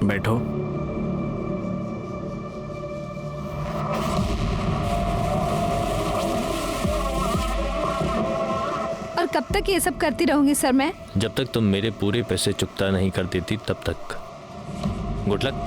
बैठो। और कब तक ये सब करती रहूंगी सर मैं? जब तक तुम मेरे पूरे पैसे चुकता नहीं कर देती तब तक। Good luck.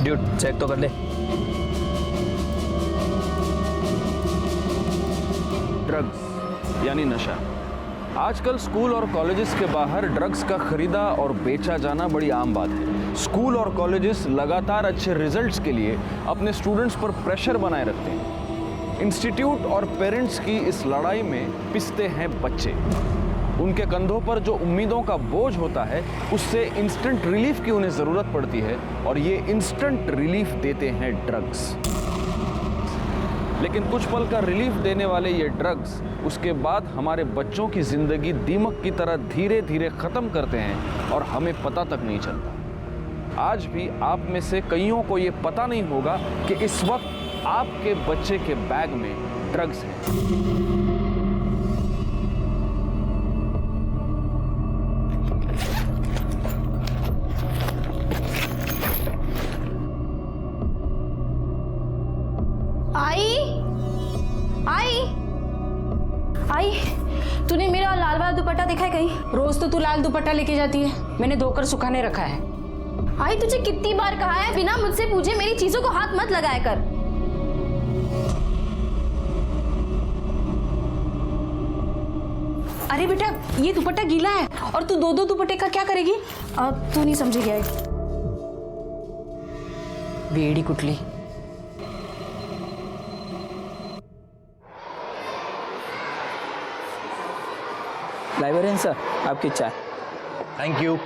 ड्यूड चेक तो कर ले। ड्रग्स यानी नशा। आजकल स्कूल और कॉलेजेस के बाहर ड्रग्स का खरीदा और बेचा जाना बड़ी आम बात है। स्कूल और कॉलेजेस लगातार अच्छे रिजल्ट्स के लिए अपने स्टूडेंट्स पर प्रेशर बनाए रखते हैं। इंस्टीट्यूट और पेरेंट्स की इस लड़ाई में पिसते हैं बच्चे। उनके कंधों पर जो उम्मीदों का बोझ होता है उससे इंस्टेंट रिलीफ की उन्हें ज़रूरत पड़ती है और ये इंस्टेंट रिलीफ देते हैं ड्रग्स। लेकिन कुछ पल का रिलीफ देने वाले ये ड्रग्स उसके बाद हमारे बच्चों की ज़िंदगी दीमक की तरह धीरे धीरे ख़त्म करते हैं और हमें पता तक नहीं चलता। आज भी आप में से कईयों को ये पता नहीं होगा कि इस वक्त आपके बच्चे के बैग में ड्रग्स है। आई, तूने मेरा लाल वाला दुपट्टा देखा है कहीं? रोज तो तू लाल दुपट्टा लेके जाती है, मैंने धोकर सुखाने रखा है। आई तुझे कितनी बार कहा है बिना मुझसे पूछे मेरी चीजों को हाथ मत लगाया कर। अरे बेटा ये दुपट्टा गीला है और तू दो दुपट्टे का क्या करेगी? अब तू नहीं समझी क्या? वेड़ी कुटली। लाइब्रेरियन सर आपकी चाय। Thank you.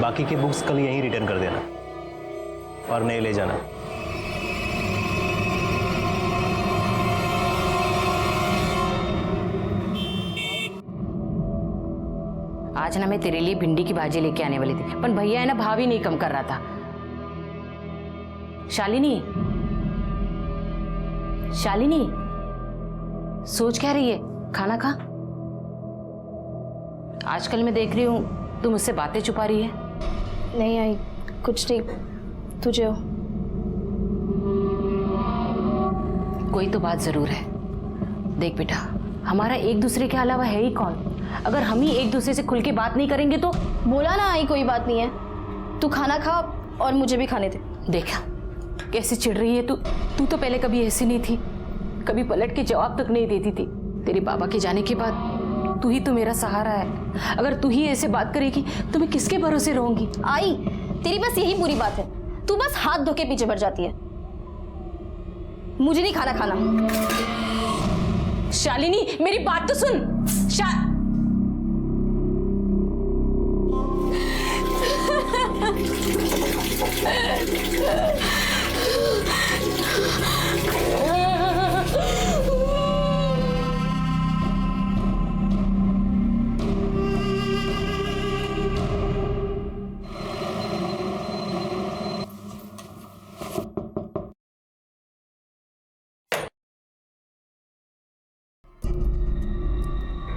बाकी की बुक्स कल यहीं रिटर्न कर देना और नए ले जाना। आज ना मैं तेरे लिए भिंडी की भाजी लेके आने वाली थी, पर भैया है ना भाव ही नहीं कम कर रहा था। शालिनी, शालिनी सोच क्या रही है? खाना खा। आजकल मैं देख रही हूँ तू मुझसे बातें छुपा रही है। नहीं आई, कुछ नहीं, तुझे हो। कोई तो बात जरूर है। देख बेटा, हमारा एक दूसरे के अलावा है ही कौन? अगर हम ही एक दूसरे से खुल के बात नहीं करेंगे तो। बोला ना आई कोई बात नहीं है। तू खाना खा और मुझे भी खाने दे। देखा कैसे चिढ़ रही है तू। तू तो पहले कभी ऐसी नहीं थी, कभी पलट के जवाब तक नहीं देती थी। तेरे बाबा के जाने के बाद तू ही तो मेरा सहारा है। अगर तू ही ऐसे बात करेगी तो मैं किसके भरोसे रहूंगी? आई तेरी बस यही पूरी बात है, तू बस हाथ धो के पीछे बढ़ जाती है। मुझे नहीं खाना खाना। शालिनी मेरी बात तो सुन।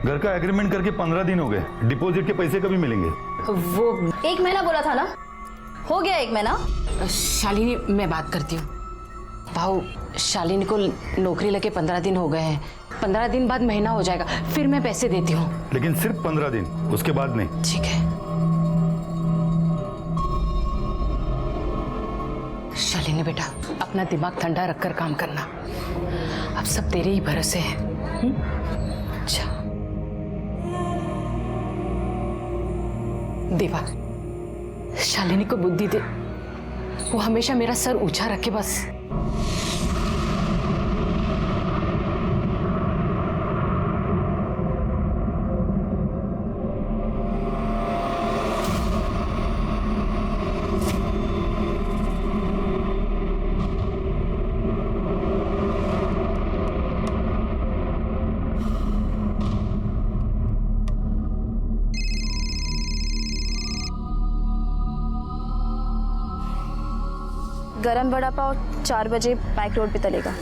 घर का एग्रीमेंट करके 15 दिन हो गए, डिपॉजिट के पैसे कभी मिलेंगे? वो 1 महीना बोला था ना, हो गया 1 महीना। शालिनी मैं बात करती हूँ। भाऊ शालिनी को नौकरी लगे 15 दिन हो गए हैं। 15 दिन बाद महीना हो जाएगा, फिर मैं पैसे देती हूँ। लेकिन सिर्फ 15 दिन, उसके बाद नहीं। ठीक है। शालिनी बेटा, अपना दिमाग ठंडा रखकर काम करना। अब सब तेरे ही भरोसे है। अच्छा देवा, शालिनी को बुद्धि दे, वो हमेशा मेरा सर ऊंचा रखे बस। गरम वड़ा पाव 4 बजे पैक रोड पे तलेगा।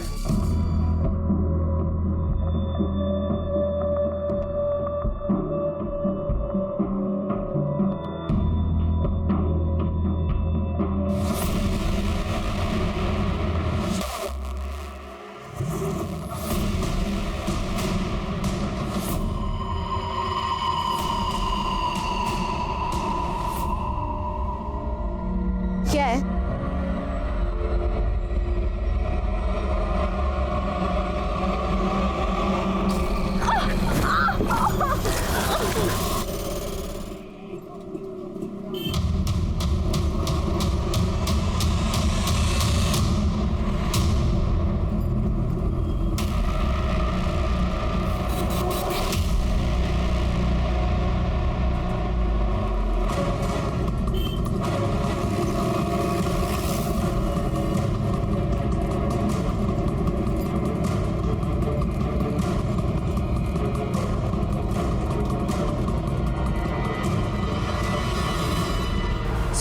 क्या है?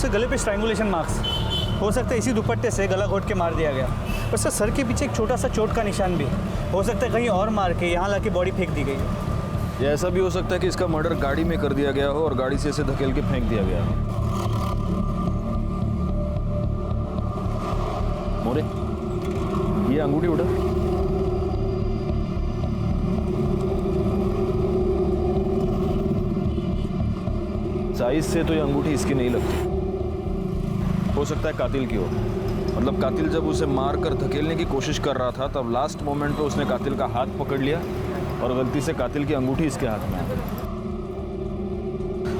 सर गले पे स्ट्रैंगुलेशन मार्क्स हो सकता है, इसी दुपट्टे से गला घोट के मार दिया गया। और सर के पीछे एक छोटा सा चोट का निशान भी हो सकता है, कहीं और मार के यहाँ लाके बॉडी फेंक दी गई है। या ऐसा भी हो सकता है कि इसका मर्डर गाड़ी में कर दिया गया हो और गाड़ी से इसे धकेल के फेंक दिया गया हो। मोरे, ये अंगूठी उठा। साइज से तो ये अंगूठी इसकी नहीं लगती। हो सकता है कातिल की हो। मतलब कातिल जब उसे मारकर धकेलने की कोशिश कर रहा था तब लास्ट मोमेंट पे उसने कातिल का हाथ पकड़ लिया और गलती से कातिल की अंगूठी इसके हाथ में आ गई।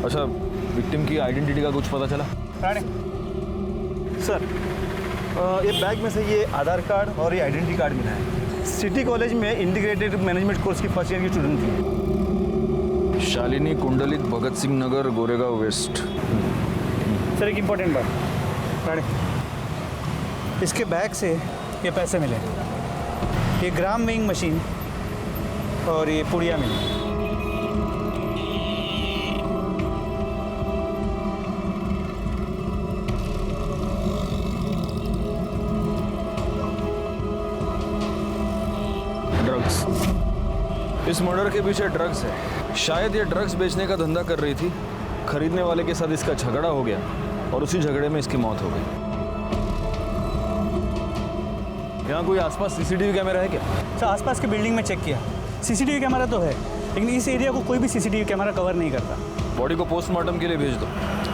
अच्छा, विक्टिम की आइडेंटिटी का कुछ पता चला? राणे सर, ये बैग में से ये आधार कार्ड और ये आइडेंटिटी कार्ड मिला है। सिटी कॉलेज में इंटीग्रेटेड मैनेजमेंट कोर्स की फर्स्ट ईयर की स्टूडेंट थी। शालिनी कुंडलित, भगत सिंह नगर, गोरेगांव वेस्ट। सर एक इम्पोर्टेंट बात, राणे इसके बैग से ये पैसे मिले, ये ग्राम वेइंग मशीन और ये पुड़िया मिली। ड्रग्स, इस मर्डर के पीछे ड्रग्स है। शायद ये ड्रग्स बेचने का धंधा कर रही थी, खरीदने वाले के साथ इसका झगड़ा हो गया और उसी झगड़े में इसकी मौत हो गई। यहाँ कोई आसपास सीसीटीवी कैमरा है क्या? सर आसपास के बिल्डिंग में चेक किया, सीसीटीवी कैमरा तो है, लेकिन इस एरिया को कोई भी सीसीटीवी कैमरा कवर नहीं करता। बॉडी को पोस्टमार्टम के लिए भेज दो,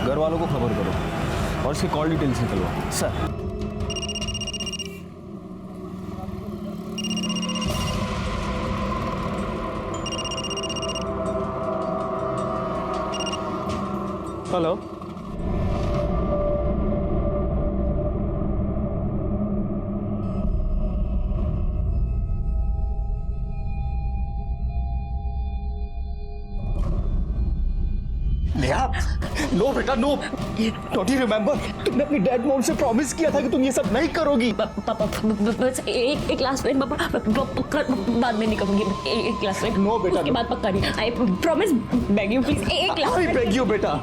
घर वालों को खबर करो और इसकी कॉल डिटेल्स निकलवाओ। सर हेलो, नो बेटा नो, डोंट यू रिमेंबर, तुमने अपनी डैड मॉम से प्रॉमिस किया था कि तुम ये सब नहीं करोगी। बस एक क्लास में बाद में नहीं करूंगी, एक क्लास में। नो बेटा, उसके बाद पक्का नहीं। I promise, beg you please, एक क्लास। आई बेग यू बेटा,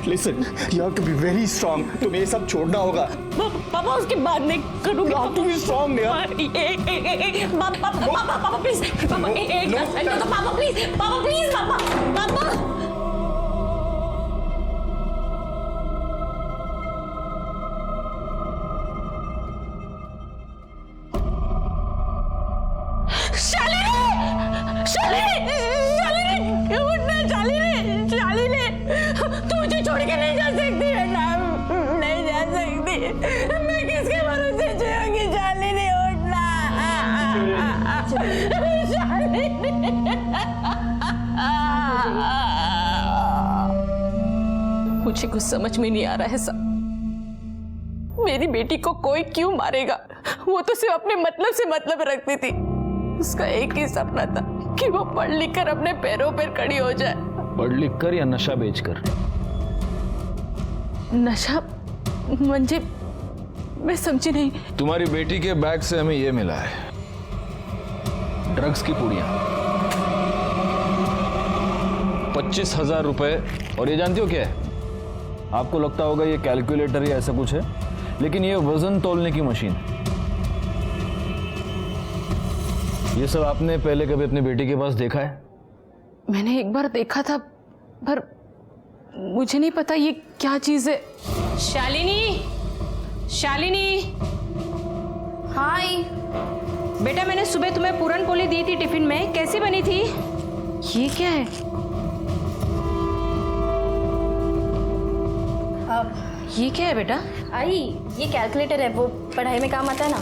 listen, you have to be very strong, तुम्हें ये सब छोड़ना होगा। पापा उसके बाद नहीं करूंगी। You have to be strong यार। पापा प्लीज, पापा एक क्लास में, पापा प्लीज, पापा प्लीज, पापा। छोड़ के नहीं जा सकती बेटा, नहीं जा सकती। मैं किसके भरोसे जिया मुझे कुछ समझ में नहीं आ रहा है साहब। मेरी बेटी को कोई क्यों मारेगा? वो तो सिर्फ अपने मतलब से मतलब रखती थी। उसका एक ही सपना था कि वो पढ़ लिख कर अपने पैरों पर खड़ी हो जाए। पढ़ लिख कर या नशा बेचकर? नशा म्हणजे मैं समझी नहीं। तुम्हारी बेटी के बैग से हमें ये मिला है, ड्रग्स की पुड़ियां, 25,000 रुपए। और ये जानती हो क्या है? आपको लगता होगा ये कैलकुलेटर या ऐसा कुछ है, लेकिन ये वजन तोलने की मशीन है। ये सब आपने पहले कभी अपनी बेटी के पास देखा है? मैंने एक बार देखा था, पर मुझे नहीं पता ये क्या चीज है। शालिनी, शालिनी। हाय बेटा, मैंने सुबह तुम्हें पूरन पोली दी थी टिफिन में, कैसी बनी थी? ये क्या है? ये क्या है बेटा? आई, ये कैलकुलेटर है, वो पढ़ाई में काम आता है ना।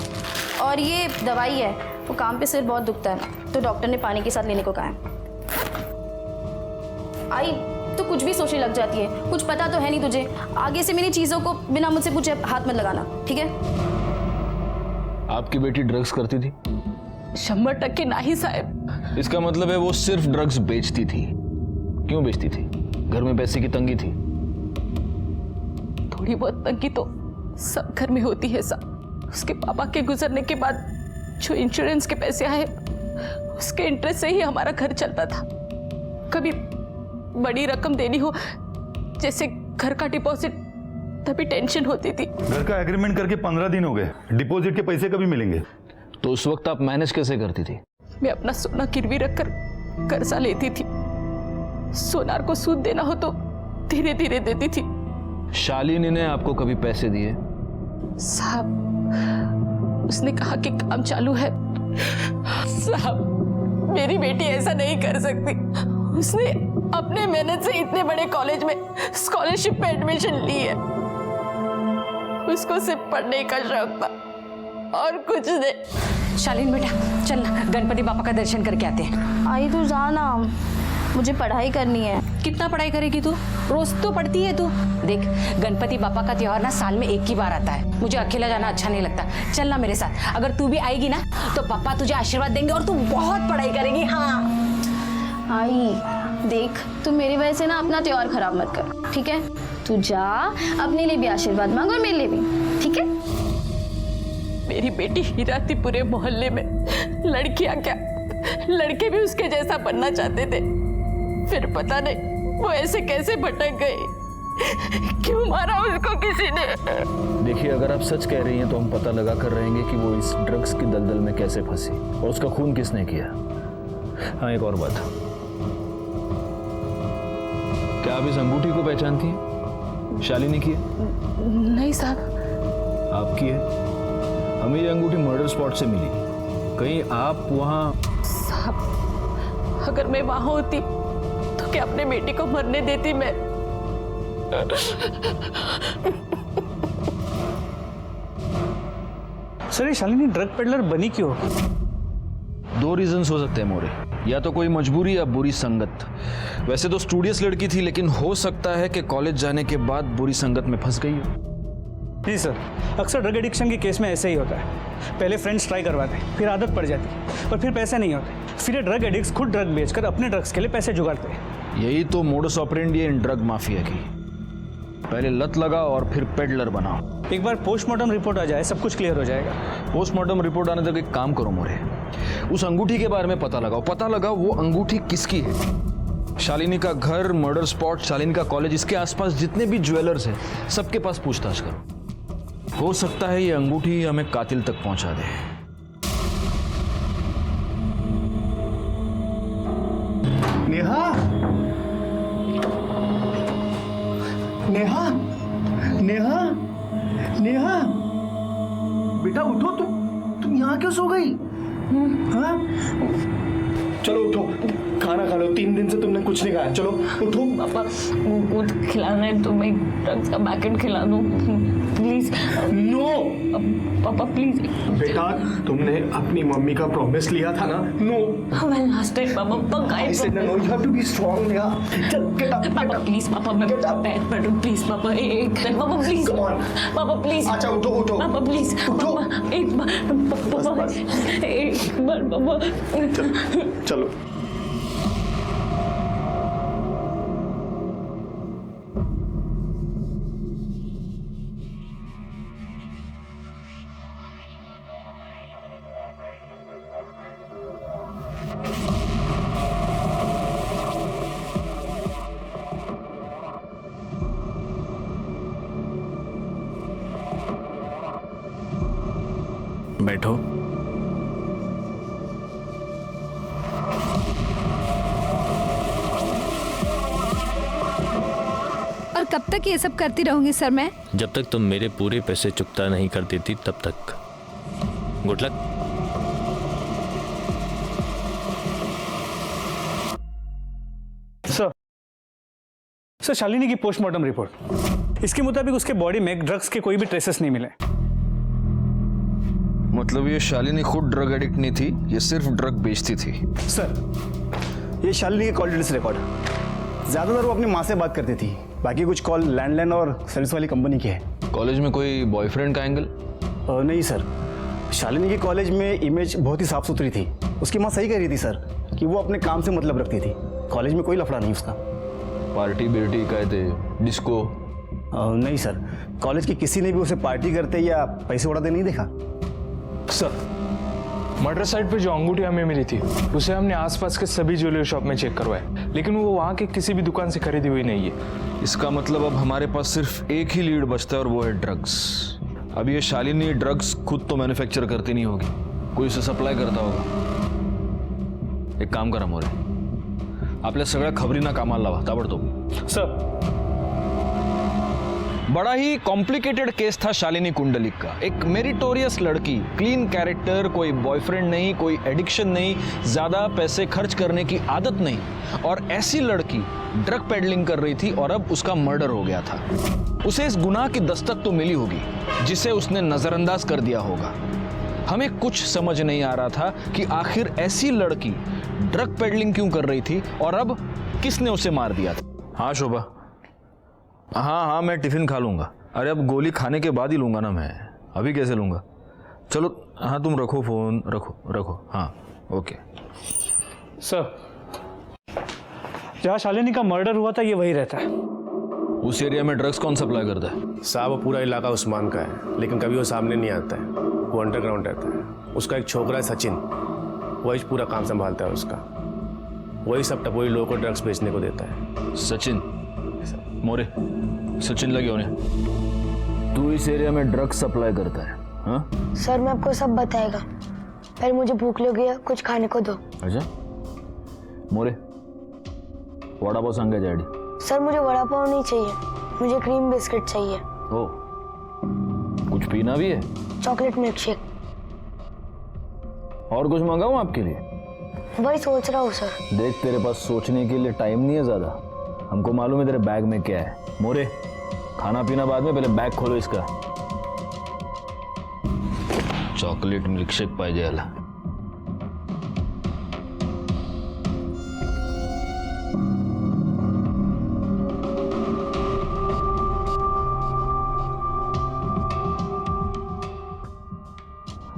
और ये दवाई है, वो काम पे सिर बहुत दुखता है तो डॉक्टर ने पानी के साथ लेने को कहा है। आई, तो कुछ भी सोचने लग जाती है, कुछ पता तो है नहीं तुझे। आगे से मेरी चीजों को बिना मुझसे पूछे हाथ मत लगाना, ठीक है? आपकी बेटी ड्रग्स करती थी? 100% नहीं साहब। इसका मतलब है वो सिर्फ ड्रग्स बेचती थी। क्यों बेचती थी? घर में पैसे की तंगी थी? थोड़ी बहुत तंगी तो सब घर में होती है साहब। उसके पापा के गुजरने के बाद जो इंश्योरेंस के पैसे आए, उसके इंटरेस्ट से ही हमारा घर चलता था। कभी बड़ी रकम देनी हो, जैसे घर का डिपॉजिट, तभी टेंशन होती थी। घर का एग्रीमेंट करके 15 दिन हो गए, डिपॉजिट के पैसे कभी मिलेंगे? तो उस वक्त आप मैनेज कैसे करती थी? मैं अपना सोना गिरवी रखकर कर्जा लेती थी। सोनार को सूद देना हो तो धीरे धीरे देती थी। शालिनी ने आपको कभी पैसे दिए? साहब, उसने कहा कि काम चालू है। साहब, मेरी बेटी ऐसा नहीं कर सकती। उसने अपने मेहनत से इतने बड़े कॉलेज में स्कॉलरशिप पे एडमिशन ली है। उसको सिर्फ पढ़ने का शौक था और कुछ नहीं। शालीन बेटा, चल गणपति बापा का दर्शन करके आते हैं। आई तू जा ना, मुझे पढ़ाई करनी है। कितना पढ़ाई करेगी तू? रोज तो पढ़ती है तू। देख, गणपति बापा का त्योहार ना साल में एक ही बार आता है। मुझे अकेला जाना अच्छा नहीं लगता। चल ना मेरे साथ। अगर तू भी आएगी ना तो पापा तुझे आशीर्वाद देंगे और तू बहुत पढ़ाई करेगी। हाँ आई देख, तू मेरी वजह से ना अपना त्योहार खराब मत कर, ठीक है? तू जा, अपने लिए भी आशीर्वाद मांग और मेरे लिए भी, ठीक है? मेरी बेटी हीरा थी पूरे मोहल्ले में। लड़कियां क्या, लड़के भी उसके जैसा बनना चाहते थे। फिर पता नहीं वो ऐसे कैसे भटक गई। क्यों मारा उसको किसी ने? देखिए, अगर आप सच कह रही हैं तो हम पता लगा कर रहेंगे कि वो इस ड्रग्स की दलदल में कैसे फंसी और उसका खून किसने किया। हाँ, एक और बात, क्या आप इस अंगूठी को पहचानती हैं? शालिनी की है? नहीं साहब। आपकी है? हमें ये अंगूठी मर्डर स्पॉट से मिली। कहीं आप वहाँ? साहब, अगर मैं वहां होती तो क्या अपने बेटी को मरने देती मैं? सर, ये शालिनी ड्रग पेडलर बनी क्यों? दो रीजंस हो सकते हैं मोरे। या तो कोई मजबूरी या बुरी संगत। वैसे तो स्टूडियस लड़की थी, लेकिन हो सकता है कि कॉलेज जाने के बाद बुरी संगत में फंस गई हो। जी सर, अक्सर ड्रग एडिक्शन के केस में ऐसे ही होता है। पहले फ्रेंड्स ट्राई करवाते, फिर आदत पड़ जाती है और फिर पैसे नहीं होते। फिर ये ड्रग एडिक्ट्स खुद ड्रग बेचकर अपने ड्रग्स के लिए पैसे जुगाड़ते हैं। यही तो मोडस ऑपरेंडी है इन ड्रग माफिया की। पहले लत लगाओ और फिर पेडलर बनाओ। एक बार पोस्टमार्टम रिपोर्ट आ जाए, सब कुछ क्लियर हो जाएगा। पोस्टमार्टम रिपोर्ट आने तक एक काम करो मोरे, उस अंगूठी के बारे में पता लगाओ वो अंगूठी किसकी है। शालिनी का घर, मर्डर स्पॉट, शालिनी का कॉलेज, इसके आसपास जितने भी ज्वेलर्स हैं सबके पास पूछताछ करो। हो सकता है ये अंगूठी हमें कातिल तक पहुंचा दे। नेहा, नेहा, नेहा, नेहा, बेटा उठो। तुम यहाँ क्यों सो गई? हाँ, चलो उठो, खाना खा लो, 3 दिन से तुमने कुछ नहीं खाया। चलो उठो। पापा कुछ खिलाना है तो मैं ड्रग्स का पैकेट खिला दूं प्लीज। नो पापा प्लीज। बेटा, तुमने अपनी मम्मी का प्रॉमिस लिया था ना। नो मैं लास्ट टाइम पापा पक्का I said no, you have to be strong, yeah. चल get up, पापा प्लीज पापा मैं पैर पड़ूं प्लीज पापा एक पापा प्लीज Come on. पापा प्लीज। अच्छा उठो उठो पापा प्लीज उठो। पापा एक बार पापा एक बार पापा। चलो बैठो। और कब तक ये सब करती रहूंगी सर मैं? जब तक तुम मेरे पूरे पैसे चुकता नहीं कर देती तब तक। Good luck. सर शालिनी की पोस्टमार्टम रिपोर्ट, इसके मुताबिक उसके बॉडी में ड्रग्स के कोई भी ट्रेसेस नहीं मिले। मतलब ये शालिनी खुद ड्रग एडिक्ट नहीं थी, ये सिर्फ ड्रग बेचती थी। सर ये शालिनी के कॉल डिटेल्स रिकॉर्ड। ज़्यादातर वो अपनी माँ से बात करती थी, बाकी कुछ कॉल लैंडलाइन और सर्विस वाली कंपनी के है। कॉलेज में कोई बॉयफ्रेंड का एंगल? नहीं सर, शालिनी की कॉलेज में इमेज बहुत ही साफ सुथरी थी। उसकी माँ सही कह रही थी सर कि वो अपने काम से मतलब रखती थी, कॉलेज में कोई लफड़ा नहीं उसका। पार्टी बिर्टी कहते, डिस्को? नहीं सर, कॉलेज के किसी ने भी उसे पार्टी करते या पैसे उड़ाते नहीं देखा। सर मर्डर साइट पे जो अंगूठी हमें मिली थी उसे हमने आसपास के सभी ज्वेलरी शॉप में चेक करवाया, लेकिन वो वहाँ के किसी भी दुकान से खरीदी हुई नहीं है। इसका मतलब अब हमारे पास सिर्फ एक ही लीड बचता है और वो है ड्रग्स। अब ये शालिनी ड्रग्स खुद तो मैन्युफैक्चर करती नहीं होगी, कोई उसे सप्लाई करता होगा। एक काम करा मोरे, आपल्या सगळ्या खबरींना कामाला लावा ताबडतोब। सर बड़ा ही कॉम्प्लिकेटेड केस था शालिनी कुंडलिक का। एक मेरिटोरियस लड़की, क्लीन कैरेक्टर, कोई बॉयफ्रेंड नहीं, कोई एडिक्शन नहीं, ज्यादा पैसे खर्च करने की आदत नहीं, और ऐसी लड़की ड्रग पेडलिंग कर रही थी और अब उसका मर्डर हो गया था। उसे इस गुनाह की दस्तक तो मिली होगी जिसे उसने नजरअंदाज कर दिया होगा। हमें कुछ समझ नहीं आ रहा था कि आखिर ऐसी लड़की ड्रग पेडलिंग क्यों कर रही थी और अब किसने उसे मार दिया था। हाँ शोभा, हाँ मैं टिफिन खा लूंगा। अरे अब गोली खाने के बाद ही लूंगा ना मैं, अभी कैसे लूंगा। चलो हाँ तुम रखो फोन, रखो। हाँ ओके। सर जहाँ शालिनी का मर्डर हुआ था ये वही रहता है। उस एरिया में ड्रग्स कौन सप्लाई करता है? साहब वो पूरा इलाका उस्मान का है, लेकिन कभी वो सामने नहीं आता है, वो अंडरग्राउंड रहता है। उसका एक छोकरा है सचिन, वही पूरा काम संभालता है उसका। वही सब टपोरी लोगों को ड्रग्स बेचने को देता है। सचिन मोरे, सचिन लगे होने। तू इस एरिया में ड्रग्स सप्लाई करता है? हाँ सर मैं आपको सब बताएगा, पहले मुझे भूख लगी है, कुछ खाने को दो। अच्छा मोरे, वड़ा पाव सांगे डैडी। सर मुझे वड़ा पाव नहीं चाहिए, मुझे क्रीम बिस्किट चाहिए। ओ कुछ पीना भी है? Chocolate milk shake. और कुछ मंगाऊं आपके लिए? वही सोच रहा हूँ सर। देख तेरे पास सोचने के लिए टाइम नहीं है ज्यादा, हमको मालूम है तेरे बैग में क्या है। मोरे खाना पीना बाद में, पहले बैग खोलो इसका। चॉकलेट मिल्क शेक पाहिजे याला।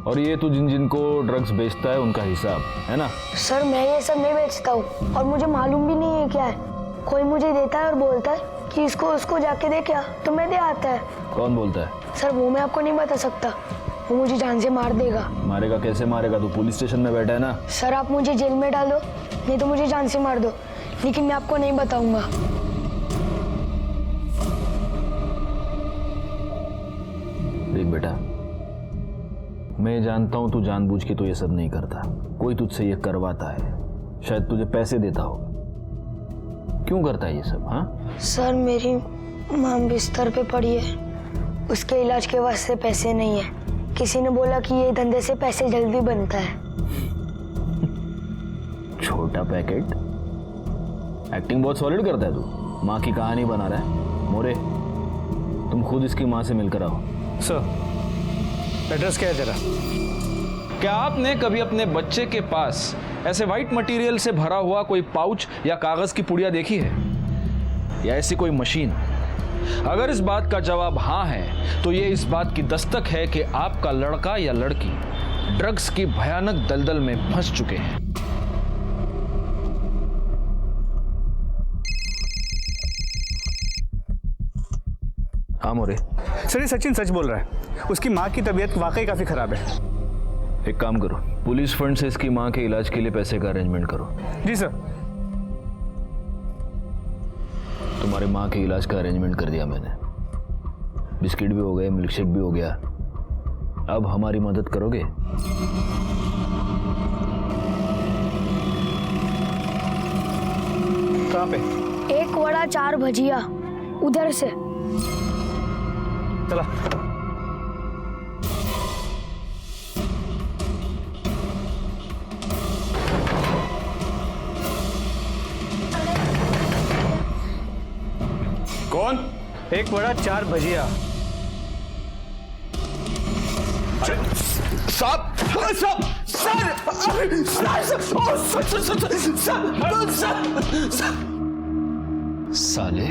और ये तू जिन को ड्रग्स बेचता है उनका हिसाब है ना? सर मैं ये सब नहीं बेचता हूँ और मुझे मालूम भी नहीं है क्या है। कोई मुझे देता है और बोलता है कि इसको उसको जाके दे, क्या तो मैं दे आता है। कौन बोलता है? सर वो मैं आपको नहीं बता सकता, वो मुझे जान से मार देगा। मारेगा? कैसे मारेगा? तू पुलिस स्टेशन में बैठा है ना। सर आप मुझे जेल में डाल दो, नहीं तो मुझे जान से मार दो, लेकिन मैं आपको नहीं बताऊंगा। देख बेटा, मैं जानता हूं तू जानबूझ के तो ये सब नहीं करता, कोई तुझसे ये करवाता है, शायद तुझे पैसे देता हो। क्यों करता है ये सब? हाँ सर मेरी मां बिस्तर पे पड़ी है, उसके इलाज के वास्ते पैसे नहीं है। किसी ने बोला कि ये धंधे से पैसे जल्दी बनता है। छोटा पैकेट एक्टिंग बहुत सॉलिड करता है तू, माँ की कहानी बना रहा है। मोरे, तुम खुद इसकी माँ से मिलकर आओ। सर एड्रेस क्या है तेरा? क्या आपने कभी अपने बच्चे के पास ऐसे वाइट मटेरियल से भरा हुआ कोई पाउच या कागज की पुड़िया देखी है, या ऐसी कोई मशीन? अगर इस बात का जवाब हाँ है तो ये इस बात की दस्तक है कि आपका लड़का या लड़की ड्रग्स की भयानक दलदल में फंस चुके हैं। हाँ मोरे। सर ये सचिन सच बोल रहा है, उसकी माँ की तबीयत वाकई काफी खराब है। एक काम करो, पुलिस फंड से इसकी माँ के इलाज के लिए पैसे का अरेंजमेंट करो। जी सर। तुम्हारे माँ के इलाज का अरेंजमेंट कर दिया मैंने, बिस्किट भी हो गए, मिल्कशेक भी हो गया। अब हमारी मदद करोगे? कहाँ पे? 1 वड़ा 4 भजिया उधर से। चला। कौन? 1 वड़ा 4 भजिया। साले,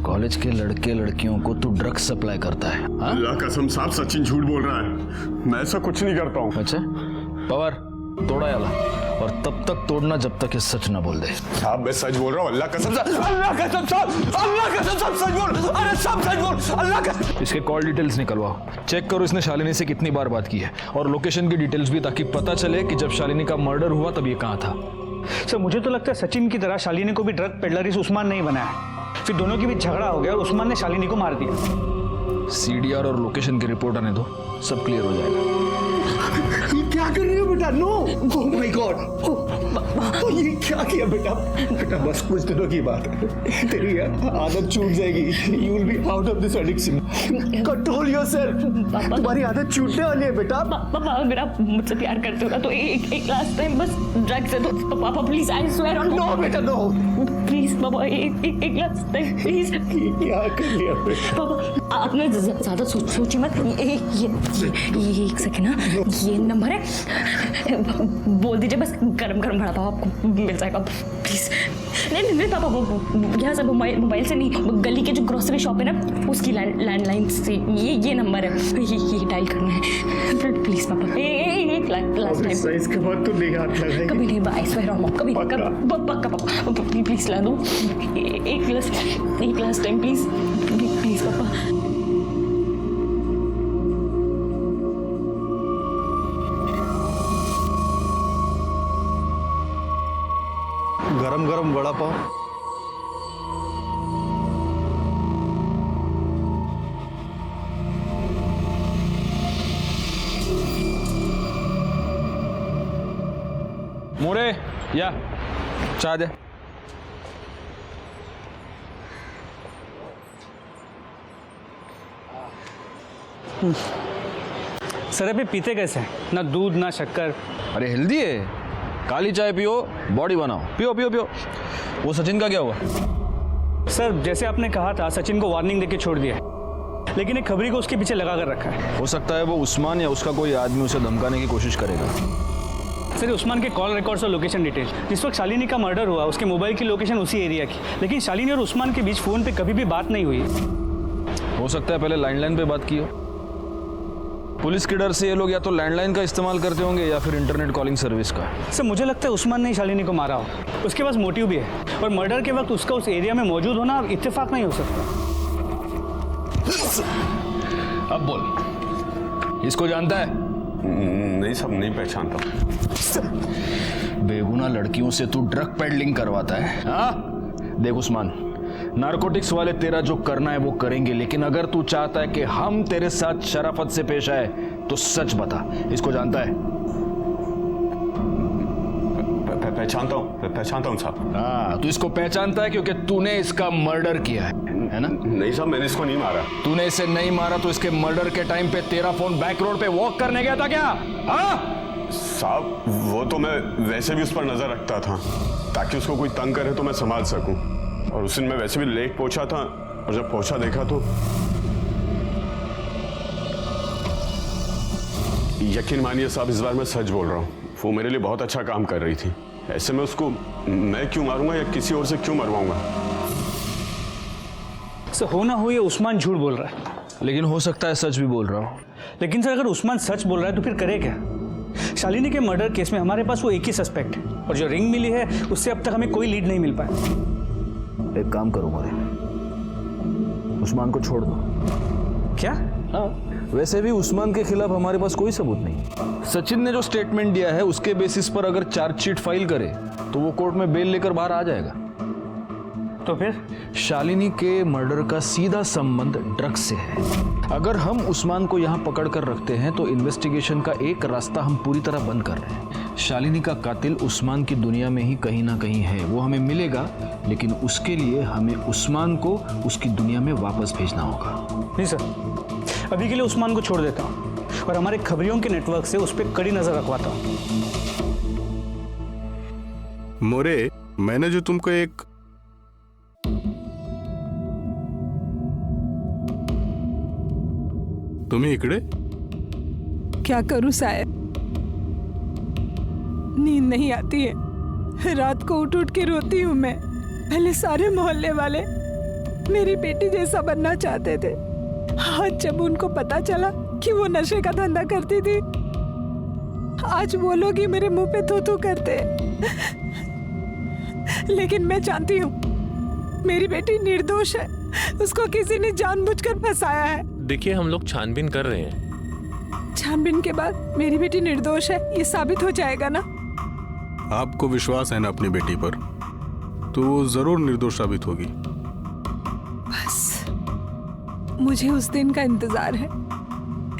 कॉलेज के लड़के लड़कियों को तू ड्रग्स सप्लाई करता है? अल्लाह कसम साहब, सचिन झूठ बोल रहा है, मैं ऐसा कुछ नहीं करता हूँ। अच्छा, पवार तोड़ा याला, और तब तक तोड़ना जब तक ये सच ना बोल दे। साहब मैं सच बोल रहा हूँ, अल्लाह कसम साहब, अल्लाह कसम साहब, अल्लाह कसम साहब सच बोल, अरे सब सच बोल, अल्लाह कसम। इसके कॉल डिटेल्स निकलवाओ, चेक करो इसने शालिनी से कितनी बार बात की है, और लोकेशन की डिटेल्स भी, ताकि पता चले कि जब शालिनी का मर्डर हुआ तब ये कहाँ था। सर मुझे तो लगता है सचिन की तरह शालिनी को भी ड्रग पेडलर इस उस्मान नहीं बनाया, फिर दोनों के बीच झगड़ा हो गया और उस्मान ने शालिनी को मार दिया। सीडीआर और लोकेशन की रिपोर्ट आने दो, सब क्लियर हो जाएगा। ये क्या कर रही हो बेटा? नो, ओह माय गॉड, ये क्या किया बेटा? बेटा बस कुछ दिनों की बात है, तेरी आदत छूट जाएगी, you will be out of this addiction, control yourself. तुम्हारी आदत छूटने वाली है बेटा। पापा अगर आप मुझसे प्यार करते हो ना तो एक लास्ट टाइम बस ड्रग्स से दो पापा, please, I swear on. No बेटा नो, प्लीज पापा, एक लास्ट टाइम प्लीज। क्या कर लिया बेटा? पापा आपने ज्यादा सोचिए मत, ये एक सेकंड ना, ये नंबर है, बोल दीजिए बस, गरम गरम भड़ा पाव आपको मिल जाएगा, प्लीज। नहीं पापा, वो यहाँ से मोबाइल से नहीं, गली के जो ग्रोसरी शॉप है ना उसकी लैंडलाइन से ये नंबर है, ये डायल करना है, प्लीज पापा। एक लास्ट टाइम इसके बाद तो नहीं हाथ लगाएगी कभी नहीं, आई स्वेयर ऑन कभी पक्का पापा, प्लीज ला दो एक लास्ट टाइम प्लीज प्लीज पापा। गरम गरम वड़ा पाव। मोरे, या चाय दे। सर अभी पीते कैसे हैं? ना दूध ना शक्कर। अरे हेल्दी है, काली चाय पियो, बॉडी बनाओ, पियो पियो पियो। वो सचिन का क्या हुआ? सर जैसे आपने कहा था, सचिन को वार्निंग देके छोड़ दिया, लेकिन एक खबरी को उसके पीछे लगा कर रखा है। हो सकता है वो उस्मान या उसका कोई आदमी उसे धमकाने की कोशिश करेगा। सर उस्मान के कॉल रिकॉर्ड्स और लोकेशन डिटेल, जिस वक्त शालिनी का मर्डर हुआ उसके मोबाइल की लोकेशन उसी एरिया की, लेकिन शालिनी और उस्मान के बीच फोन पे कभी भी बात नहीं हुई। हो सकता है पहले लैंडलाइन पे बात की हो। पुलिस के डर से ये लोग या तो लैंडलाइन का इस्तेमाल करते होंगे या फिर इंटरनेट कॉलिंग सर्विस का। सर मुझे लगता है उस्मान ने शालिनी को मारा हो, उसके पास मोटिव भी है, और मर्डर के वक्त उसका उस एरिया में मौजूद होना इत्तेफाक नहीं हो सकता। अब बोल, इसको जानता है? नहीं सब नहीं पहचानता। बेगुनाह लड़कियों से तू ड्रग पेडलिंग करवाता है? हाँ देख उस्मान, नारकोटिक्स वाले तेरा जो करना है वो करेंगे, लेकिन अगर तू चाहता है कि हम तेरे साथ शराफत से पेश आए तो सच बता, इसको जानता है? पहचानता हूँ साहब। हाँ, तू इसको पहचानता है क्योंकि तूने इसका मर्डर किया है ना? नहीं साहब, मैंने इसको नहीं मारा। तूने इसे नहीं मारा तो इसके मर्डर के टाइम पे तेरा फोन बैक रोड पे वॉक करने गया था क्या? हाँ साहब वो तो मैं वैसे भी उस पर नजर रखता था ताकि उसको कोई तंग करे तो मैं संभाल सकूं। और उस दिन मैं वैसे भी लेट पहुंचा था और जब पहुंचा देखा तो यकीन मानिए साहब इस बार मैं सच बोल रहा हूँ, वो मेरे लिए बहुत अच्छा काम कर रही थी। ऐसे में उसको मैं क्यों मारूंगा या किसी और से क्यों मरवाऊंगा? सर हो ना हो ये उस्मान झूठ बोल रहा है, लेकिन हो सकता है सच भी बोल रहा हूँ। लेकिन सर अगर उस्मान सच बोल रहा है तो फिर करे क्या? शालिनी के मर्डर केस में हमारे पास वो एक ही सस्पेक्ट है और जो रिंग मिली है उससे अब तक हमें कोई लीड नहीं मिल पाया। एक काम करो मोरे, उस्मान को छोड़ दो। क्या? हाँ, वैसे भी उस्मान के खिलाफ हमारे पास कोई सबूत नहीं। सचिन ने जो स्टेटमेंट दिया है उसके बेसिस पर अगर चार्जशीट फाइल करे तो वो कोर्ट में बेल लेकर बाहर आ जाएगा। तो फिर शालिनी के मर्डर का सीधा संबंध ड्रग्स से है। अगर हम उस्मान को यहाँ पकड़ कर रखते हैं तो इन्वेस्टिगेशन का एक रास्ता हम पूरी तरह बंद कर रहे हैं। शालिनी का कातिल उस्मान की दुनिया में ही कहीं ना कहीं है, वो हमें मिलेगा, लेकिन उसके लिए हमें उस्मान को उसकी दुनिया में वापस भेजना होगा। नहीं सर, अभी के लिए उस्मान को छोड़ देता हूँ और हमारे खबरियों के नेटवर्क से उस पर कड़ी नजर रखवाता हूँ। मोरे, मैंने जो तुमको एक तुम्ही इकडे क्या करूं साहब, नींद नहीं आती है, रात को उठ उठ के रोती हूँ मैं। पहले सारे मोहल्ले वाले मेरी बेटी जैसा बनना चाहते थे, आज जब उनको पता चला कि वो नशे का धंधा करती थी, आज वो लोग ही मेरे मुंह पे थू थू करते। लेकिन मैं जानती हूँ मेरी बेटी निर्दोष है, उसको किसी ने जानबूझकर फंसाया है। देखिए हम लोग छानबीन कर रहे हैं। छानबीन के बाद मेरी बेटी निर्दोष है ये साबित हो जाएगा ना? आपको विश्वास है ना अपनी बेटी पर, तो वो जरूर निर्दोष साबित होगी। बस मुझे उस दिन का इंतजार है।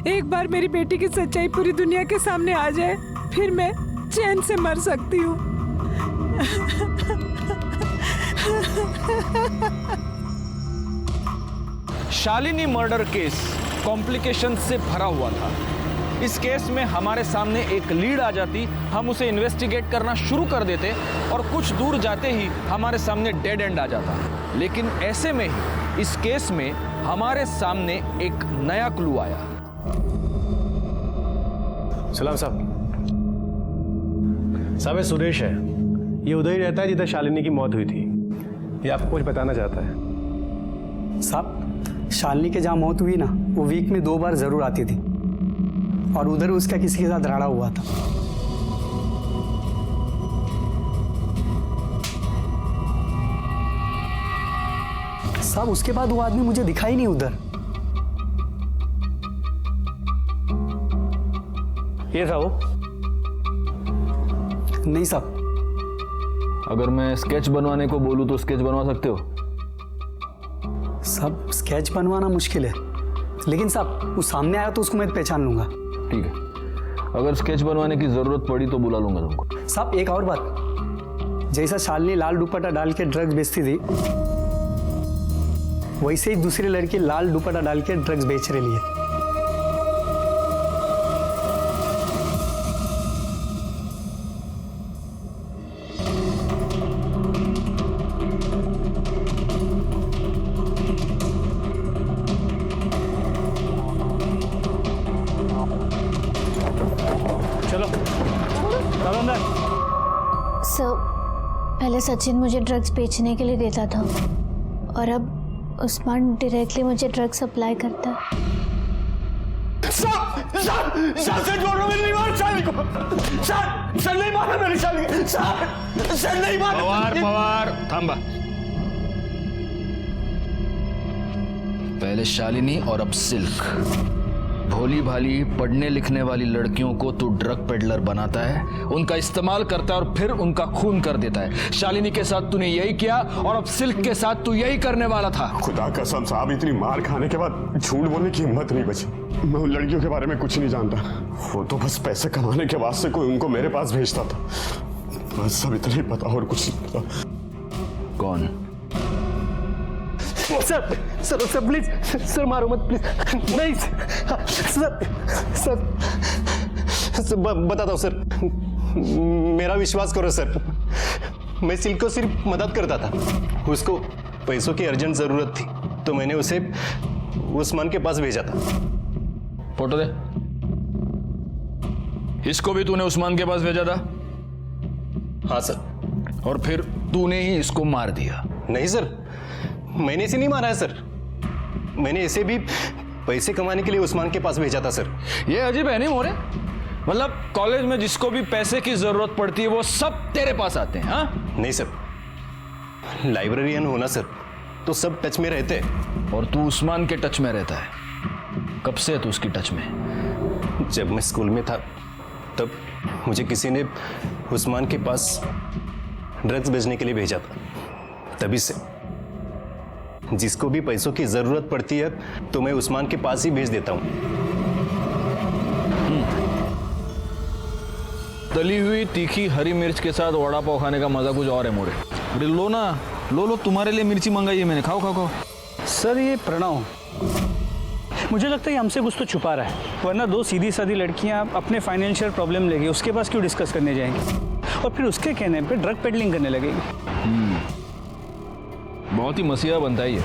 एक बार मेरी बेटी की सच्चाई पूरी दुनिया के सामने आ जाए, फिर मैं चैन से मर सकती हूँ। शालिनी मर्डर केस कॉम्प्लिकेशन से भरा हुआ था। इस केस में हमारे सामने एक लीड आ जाती, हम उसे इन्वेस्टिगेट करना शुरू कर देते और कुछ दूर जाते ही हमारे सामने डेड एंड आ जाता। लेकिन ऐसे में ही इस केस में हमारे सामने एक नया क्लू आया। सलाम साहब। साहब ये सुरेश है, ये उधर ही रहता है जिधर शालिनी की मौत हुई थी। ये आपको कुछ बताना चाहता है। साहब शालिनी के जहाँ मौत हुई ना, वो वीक में 2 बार जरूर आती थी और उधर उसका किसी के साथ झगड़ा हुआ था। साहब उसके बाद वो आदमी मुझे दिखा ही नहीं उधर। ये था वो? नहीं साहब। अगर मैं स्केच बनवाने को बोलूं तो स्केच बनवा सकते हो? साहब स्केच बनवाना मुश्किल है, लेकिन साहब वो सामने आया तो उसको मैं पहचान लूंगा। ठीक है, अगर स्केच बनवाने की जरूरत पड़ी तो बुला लूंगा तुमको। साहब एक और बात, जैसा शालिनी लाल दुपट्टा डाल के ड्रग्स बेचती थी, वैसे ही दूसरी लड़की लाल दुपट्टा डाल के ड्रग्स बेच रही है। सर पहले सचिन मुझे ड्रग्स बेचने के लिए देता था और अब उस्मान डायरेक्टली मुझे ड्रग्स सप्लाई करता है। सर बोल रहा हूं, नहीं मार शालिनी को। सर नहीं मारा मैंने शालिनी को। सर नहीं मारा। पवार थांबा। पहले शालिनी और अब सिल्क। भोली भाली पढ़ने लिखने वाली लड़कियों को तू ड्रग पेडलर बनाता है, उनका इस्तेमाल करता है और फिर उनका खून कर देता है। शालिनी के साथ तूने यही किया और अब सिल्क के साथ तू यही करने वाला था। खुदा कसम साहब, इतनी मार खाने के बाद झूठ बोलने की हिम्मत नहीं बची। मैं उन लड़कियों के बारे में कुछ नहीं जानता, वो तो बस पैसे कमाने के वास्ते कोई उनको मेरे पास भेजता था, बस सब इतना ही पता और कुछ नहीं पता। कौन? Sir sir sir please sir मारो मत प्लीज। नहीं सर सर बताता हूँ सर, मेरा विश्वास करो सर, मैं सिल्क को सिर्फ मदद करता था। उसको पैसों की अर्जेंट जरूरत थी तो मैंने उसे उस्मान के पास भेजा था। फोटो दे। इसको भी तूने उस्मान के पास भेजा था? हाँ सर। और फिर तूने ही इसको मार दिया? नहीं सर, मैंने इसे नहीं मारा है सर, मैंने इसे भी पैसे कमाने के लिए उस्मान के पास भेजा था सर। ये अजीब है नहीं मोरे? मतलब कॉलेज में जिसको भी पैसे की जरूरत पड़ती है वो सब तेरे पास आते हैं? हाँ नहीं सर, लाइब्रेरियन होना सर तो सब टच में रहते हैं। और तू उस्मान के टच में रहता है? कब से है तू उसकी टच में? जब मैं स्कूल में था तब मुझे किसी ने उस्मान के पास ड्रग्स बेचने के लिए भेजा था, तभी से जिसको भी पैसों की जरूरत पड़ती है तो मैं उस्मान के पास ही भेज देता हूँ। तली हुई तीखी हरी मिर्च के साथ वड़ा पाव खाने का मजा कुछ और है मोरे। अरे लो ना, लो तुम्हारे लिए मिर्ची मंगाई है मैंने, खाओ खाओ खाओ। सर ये प्रणव, मुझे लगता है ये हमसे कुछ तो छुपा रहा है, वरना दो सीधी सादी लड़कियां अपने फाइनेंशियल प्रॉब्लम लेके उसके पास क्यों डिस्कस करने जाएंगी और फिर उसके कहने पे ड्रग पेडलिंग करने लगेगी। बहुत ही मसीहा बनता है ये।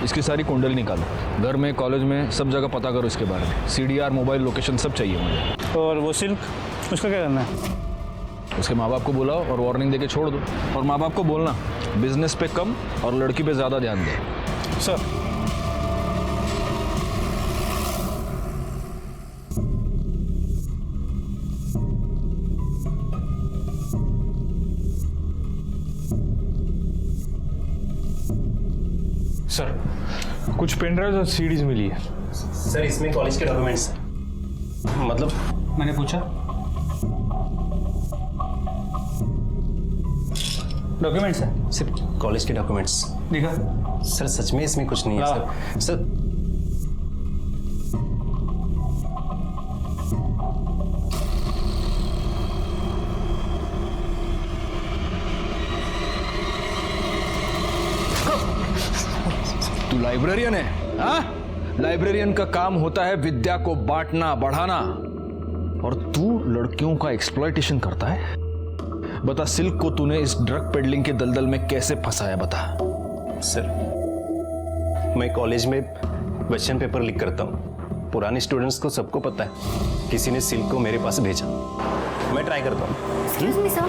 इसकी सारी कुंडली निकालो, घर में कॉलेज में सब जगह पता करो इसके बारे में, CDR मोबाइल लोकेशन सब चाहिए मुझे। और वो सिल्क, उसका क्या करना है? उसके माँ बाप को बुलाओ और वार्निंग देके छोड़ दो, और माँ बाप को बोलना बिजनेस पे कम और लड़की पे ज्यादा ध्यान दे। सर सर कुछ पेन ड्राइव और सीडीज मिली है। सर इसमें कॉलेज के डॉक्यूमेंट्स, मतलब मैंने पूछा डॉक्यूमेंट्स है, सिर्फ कॉलेज के डॉक्यूमेंट्स दिखा। सर सच में इसमें कुछ नहीं है सर। सर तू लाइब्रेरियन है? हाँ, लाइब्रेरियन का काम होता है विद्या को बांटना बढ़ाना, और तू लड़कियों का एक्सप्लॉयटेशन करता है। बता, सिल्क को तूने इस ड्रग पेडलिंग के दलदल में कैसे फंसाया, बता। सर मैं कॉलेज में क्वेश्चन पेपर लीक करता हूँ, पुराने स्टूडेंट्स को सबको पता है, किसी ने सिल्क को मेरे पास भेजा, मैं ट्राई करता हूँ। एक्सक्यूज मी सर,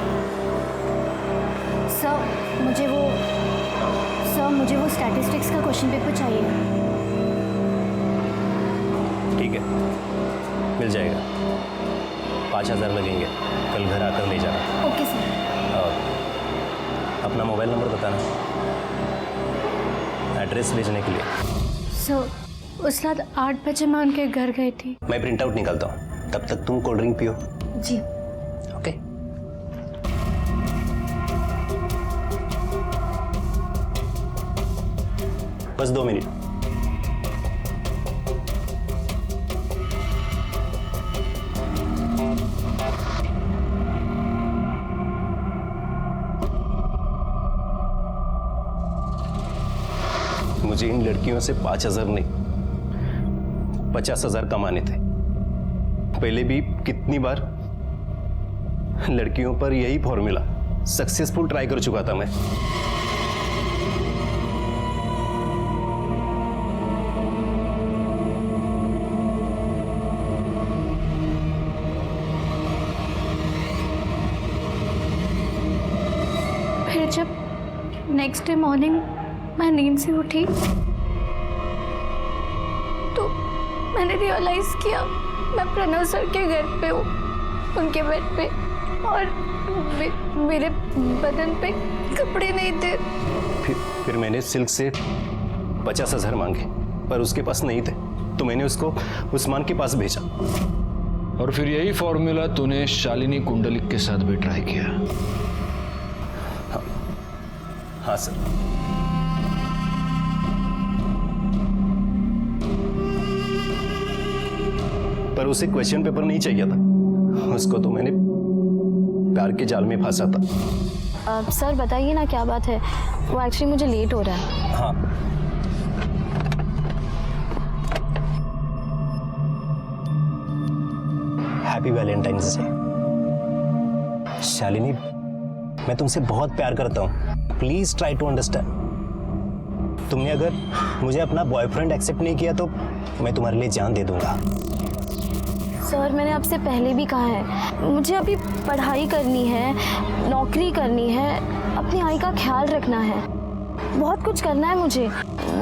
मुझे वो स्टैटिस्टिक्स का क्वेश्चन पेपर चाहिए। ठीक है, मिल जाएगा, 5000 लगेंगे, कल घर आकर ले जाना। Okay sir. और अपना मोबाइल नंबर बताना, एड्रेस भेजने के लिए। सर उस रात 8 बजे मैं उनके घर गई थी। मैं प्रिंट आउट निकालता हूँ, तब तक तुम कोल्ड ड्रिंक पियो। जी ओके। बस 2 मिनट। मुझे इन लड़कियों से 5000 नहीं 50,000 कमाने थे। पहले भी कितनी बार लड़कियों पर यही फॉर्मूला सक्सेसफुल ट्राई कर चुका था मैं। फिर जब नेक्स्ट डे मॉर्निंग मैं नींद से उठी तो मैंने रियलाइज किया मैं प्रणव सर के घर पे हूँ, उनके बेड पे, और मेरे बदन पे कपड़े नहीं थे। फिर मैंने सिल्क से 50,000 मांगे, पर उसके पास नहीं थे, तो मैंने उसको उस्मान के पास भेजा। और फिर यही फॉर्मूला तूने शालिनी कुंडलिक के साथ भी ट्राई किया? हाँ सर। पर उसे क्वेश्चन पेपर नहीं चाहिए था, उसको तो मैंने प्यार के जाल में फंसा था। सर बताइए ना क्या बात है, वो एक्चुअली मुझे लेट हो रहा है। हाँ, हैप्पी वैलेंटाइंस डे। शालिनी, मैं तुमसे बहुत प्यार करता हूँ, प्लीज ट्राई टू अंडरस्टैंड। तुमने अगर मुझे अपना बॉयफ्रेंड एक्सेप्ट नहीं किया तो मैं तुम्हारे लिए जान दे दूंगा। सर, मैंने आपसे पहले भी कहा है, मुझे अभी पढ़ाई करनी है, नौकरी करनी है, अपनी आई का ख्याल रखना है, बहुत कुछ करना है मुझे।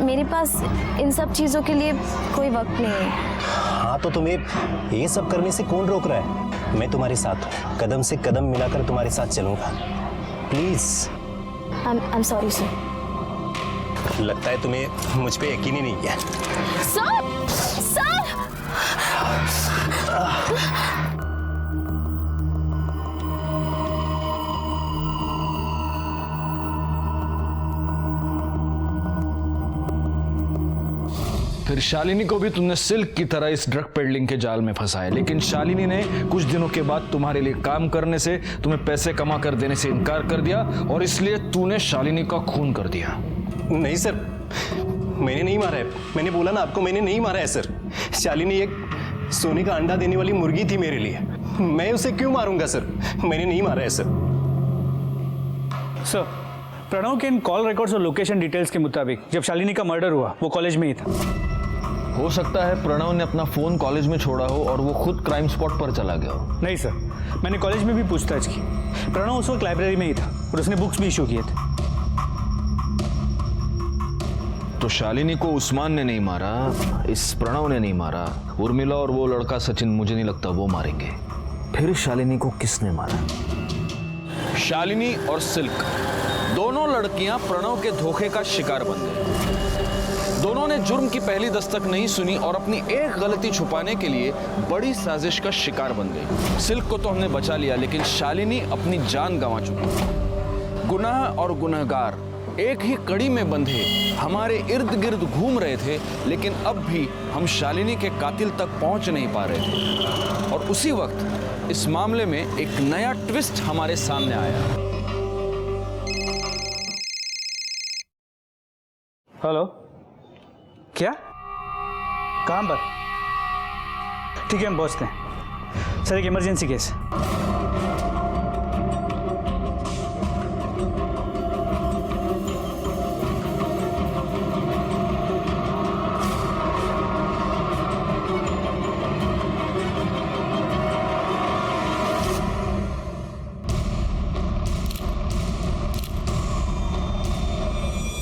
मेरे पास इन सब चीज़ों के लिए कोई वक्त नहीं है। हाँ, तो तुम्हें ये सब करने से कौन रोक रहा है? मैं तुम्हारे साथ हूँ, कदम से कदम मिलाकर तुम्हारे साथ चलूंगा। प्लीज। I'm sorry sir। लगता है तुम्हें मुझ पे यकीन ही नहीं है। Sir, sir! फिर शालिनी को भी तुमने सिल्क की तरह इस ड्रग पेडलिंग के जाल में फंसाया, लेकिन शालिनी ने कुछ दिनों के बाद तुम्हारे लिए काम करने से, तुम्हें पैसे कमा कर देने से इनकार कर दिया और इसलिए तूने शालिनी का खून कर दिया। नहीं सर, मैंने नहीं मारा है। मैंने बोला ना आपको, मैंने नहीं मारा है सर। शालिनी एक सोने का अंडा देने वाली मुर्गी थी मेरे लिए, मैं उसे क्यों मारूंगा सर? मैंने नहीं मारा है सर। सर, प्रणव के इन कॉल रिकॉर्ड्स और लोकेशन डिटेल्स के मुताबिक जब शालिनी का मर्डर हुआ वो कॉलेज में ही था। हो सकता है प्रणव ने अपना फोन कॉलेज में छोड़ा हो और वो खुद क्राइम स्पॉट पर चला गया हो। नहीं सर, मैंने कॉलेज में भी पूछताछ की, प्रणव उस वक्त लाइब्रेरी में ही था और उसने बुक्स भी इशू किए थे। तो शालिनी को उस्मान ने नहीं मारा, इस प्रणव ने नहीं मारा, उर्मिला और वो लड़का सचिन मुझे नहीं लगता वो मारेंगे। फिर शालिनी को किसने मारा? शालिनी और सिल्क दोनों लड़कियां प्रणव के धोखे का शिकार बन गई। दोनों ने जुर्म की पहली दस्तक नहीं सुनी और अपनी एक गलती छुपाने के लिए बड़ी साजिश का शिकार बन गई। सिल्क को तो हमने बचा लिया, लेकिन शालिनी अपनी जान गंवा चुकी। गुनाह और गुनहगार एक ही कड़ी में बंधे हमारे इर्द गिर्द घूम रहे थे, लेकिन अब भी हम शालिनी के कातिल तक पहुंच नहीं पा रहे थे। और उसी वक्त इस मामले में एक नया ट्विस्ट हमारे सामने आया। हेलो, क्या? कहाँ पर? ठीक है, हम पहुंचते हैं। सर, एक इमरजेंसी केस।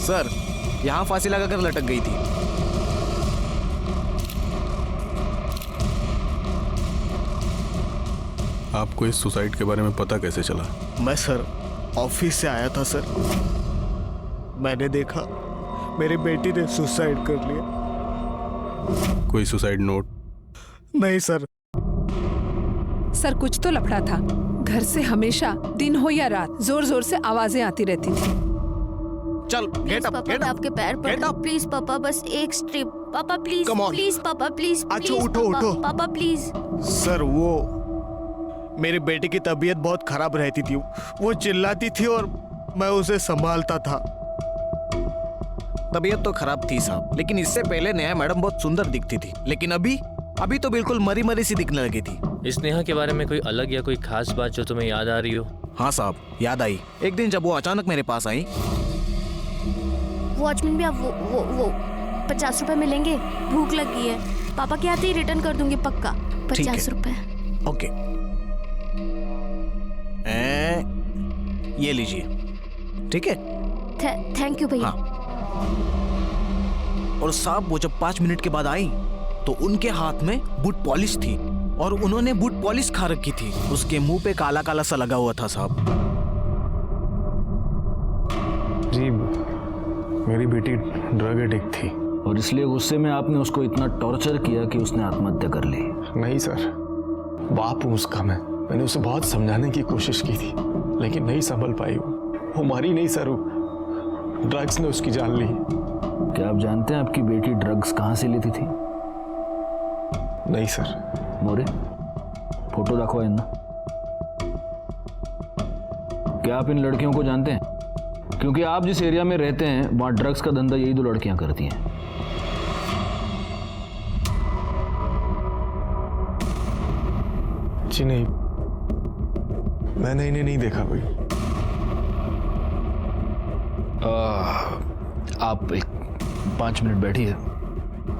सर, यहाँ फांसी लगाकर लटक गई थी। आपको इस सुसाइड के बारे में पता कैसे चला? मैं सर ऑफिस से आया था सर, मैंने देखा मेरी बेटी ने सुसाइड कर लिया। कोई सुसाइड नोट? नहीं सर। सर, कुछ तो लफड़ा था। घर से हमेशा दिन हो या रात जोर जोर से आवाजें आती रहती थी। चल, गेट अप, गेट अप। आपके पैर पर प्लीज पापा, बस एक स्ट्रिप पापा, प्लीज प्लीज पापा, प्लीज। अच्छा, उठो उठो पापा प्लीज। सर, वो मेरी बेटी की तबीयत बहुत खराब रहती थी, वो चिल्लाती थी और मैं उसे संभालता था। तबीयत तो खराब थी साहब, लेकिन इससे पहले नेहा मैडम बहुत सुंदर दिखती थी, लेकिन अभी तो बिल्कुल मरी मरी सी दिखने लगी थी। इस नेहा के बारे में कोई अलग या कोई खास बात जो तुम्हें याद आ रही हो? हाँ साहब, याद आई। एक दिन जब वो अचानक मेरे पास आई। वॉचमैन भी आप वो 50 रुपए मिलेंगे, भूख लगी है। पापा के आते ही रिटर्न कर दूंगी पक्का। 50 रुपए। ओके, ये लीजिए। ठीक है, थैंक यू भैया। और साहब, वो जब 5 मिनट के बाद आई तो उनके हाथ में बूट पॉलिश थी और उन्होंने बूट पॉलिश खा रखी थी। उसके मुंह पे काला काला सा लगा हुआ था साहब। जी, मेरी बेटी ड्रग एडिक्ट थी और इसलिए गुस्से में आपने उसको इतना टॉर्चर किया कि उसने आत्महत्या कर ली। नहीं सर, बाप हूँ उसका। मैंने उसे बहुत समझाने की कोशिश की थी, लेकिन नहीं संभल पाई। वो मारी नहीं सर, ड्रग्स ने उसकी जान ली। क्या आप जानते हैं आपकी बेटी ड्रग्स कहाँ से लेती थी? नहीं सर। मोरे, फोटो रखो इन्ना। क्या आप इन लड़कियों को जानते हैं? क्योंकि आप जिस एरिया में रहते हैं वहां ड्रग्स का धंधा यही 2 लड़कियां करती हैं। जी नहीं, मैंने इन्हें नहीं देखा कोई। आप एक 5 मिनट बैठिए,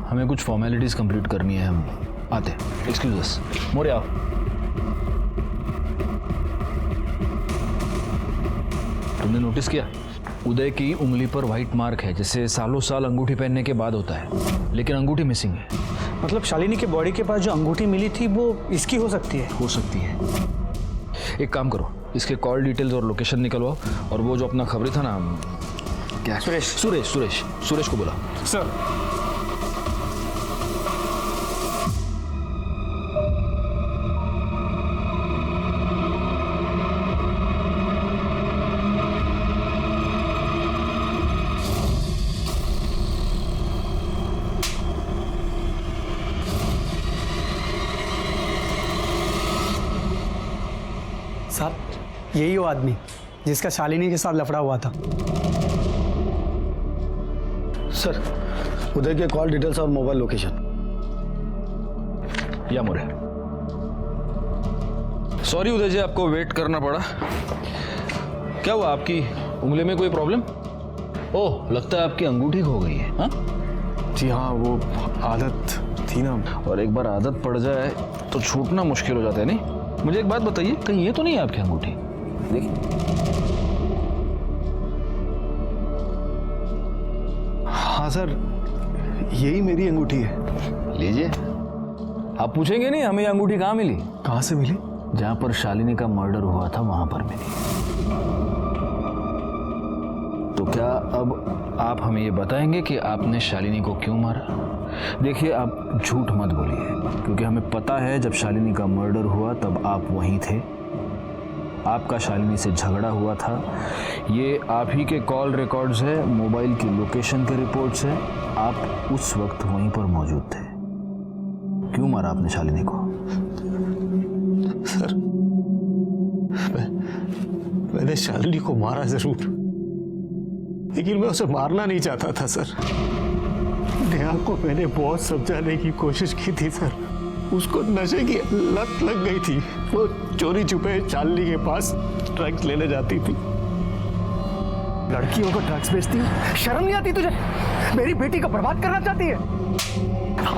हमें कुछ फॉर्मेलिटीज कंप्लीट करनी है, हम आते हैं। एक्सक्यूज अस। मोरे आओ। तुमने नोटिस किया उदय की उंगली पर व्हाइट मार्क है, जैसे सालों साल अंगूठी पहनने के बाद होता है, लेकिन अंगूठी मिसिंग है। मतलब शालिनी के बॉडी के पास जो अंगूठी मिली थी वो इसकी हो सकती है? हो सकती है। एक काम करो, इसके कॉल डिटेल्स और लोकेशन निकलवाओ, और वो जो अपना खबरी था ना, क्या, सुरेश को बुला। सर। साहब, यही वो आदमी जिसका शालिनी के साथ लफड़ा हुआ था। सर, उदय के कॉल डिटेल्स और मोबाइल लोकेशन। या मोरे। सॉरी उदय जी, आपको वेट करना पड़ा। क्या हुआ, आपकी उंगली में कोई प्रॉब्लम? ओह, लगता है आपकी अंगूठी खो गई है। हाँ जी हाँ, वो आदत थी ना, और एक बार आदत पड़ जाए तो छूटना मुश्किल हो जाता है। नहीं, मुझे एक बात बताइए, कहीं ये तो नहीं है आपकी अंगूठी? देखिए। हाँ सर, यही मेरी अंगूठी है। लीजिए। आप पूछेंगे नहीं हमें ये अंगूठी कहाँ मिली? कहाँ से मिली? जहाँ पर शालिनी का मर्डर हुआ था वहां पर मिली। तो क्या अब आप हमें ये बताएंगे कि आपने शालिनी को क्यों मारा? देखिए, आप झूठ मत बोलिए, क्योंकि हमें पता है जब शालिनी का मर्डर हुआ तब आप वहीं थे। आपका शालिनी से झगड़ा हुआ था। ये आप ही के कॉल रिकॉर्ड्स है, मोबाइल की लोकेशन के रिपोर्ट्स है। आप उस वक्त वहीं पर मौजूद थे। क्यों मारा आपने शालिनी को? सर, मैंने शालिनी को मारा जरूर, लेकिन मैं उसे मारना नहीं चाहता था सर। नेहा को मैंने बहुत समझाने की कोशिश की थी सर, उसको नशे की लत लग गई थी। वो चोरी छुपे शालिनी के पास ड्रग्स लेने जाती थी। लड़कियों को ड्रग्स बेचती है, शर्म नहीं आती तुझे? मेरी बेटी को बर्बाद करना चाहती है।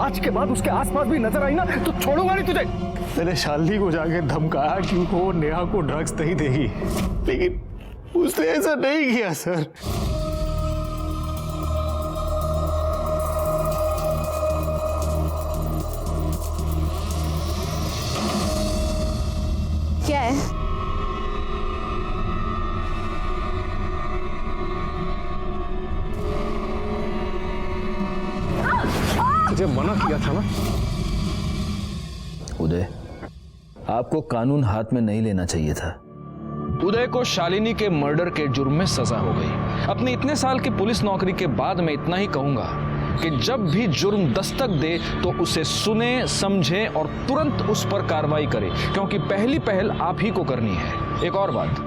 आज के बाद उसके आसपास भी नजर आई ना तो छोड़ूंगा नहीं तुझे। मैंने शालिनी को जाके धमकाया कि वो नेहा को ड्रग्स नहीं देगी, लेकिन उसने ऐसा नहीं किया सर। क्या है? मुझे मना किया था ना। उदय, आपको कानून हाथ में नहीं लेना चाहिए था। उदय को शालिनी के मर्डर के जुर्म में सजा हो गई। अपने इतने साल की पुलिस नौकरी के बाद मैं इतना ही कहूंगा कि जब भी जुर्म दस्तक दे तो उसे सुने, समझे और तुरंत उस पर कार्रवाई करे, क्योंकि पहली पहल आप ही को करनी है। एक और बात,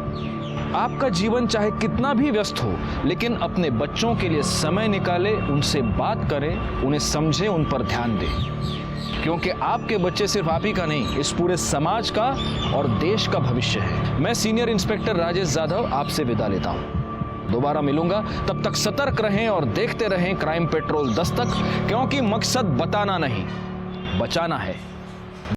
आपका जीवन चाहे कितना भी व्यस्त हो, लेकिन अपने बच्चों के लिए समय निकाले, उनसे बात करें, उन्हें समझे, उन पर ध्यान दें, क्योंकि आपके बच्चे सिर्फ आप ही का नहीं, इस पूरे समाज का और देश का भविष्य है। मैं सीनियर इंस्पेक्टर राजेश जाधव आपसे विदा लेता हूं। दोबारा मिलूंगा, तब तक सतर्क रहें और देखते रहें क्राइम पेट्रोल दस्तक, क्योंकि मकसद बताना नहीं, बचाना है।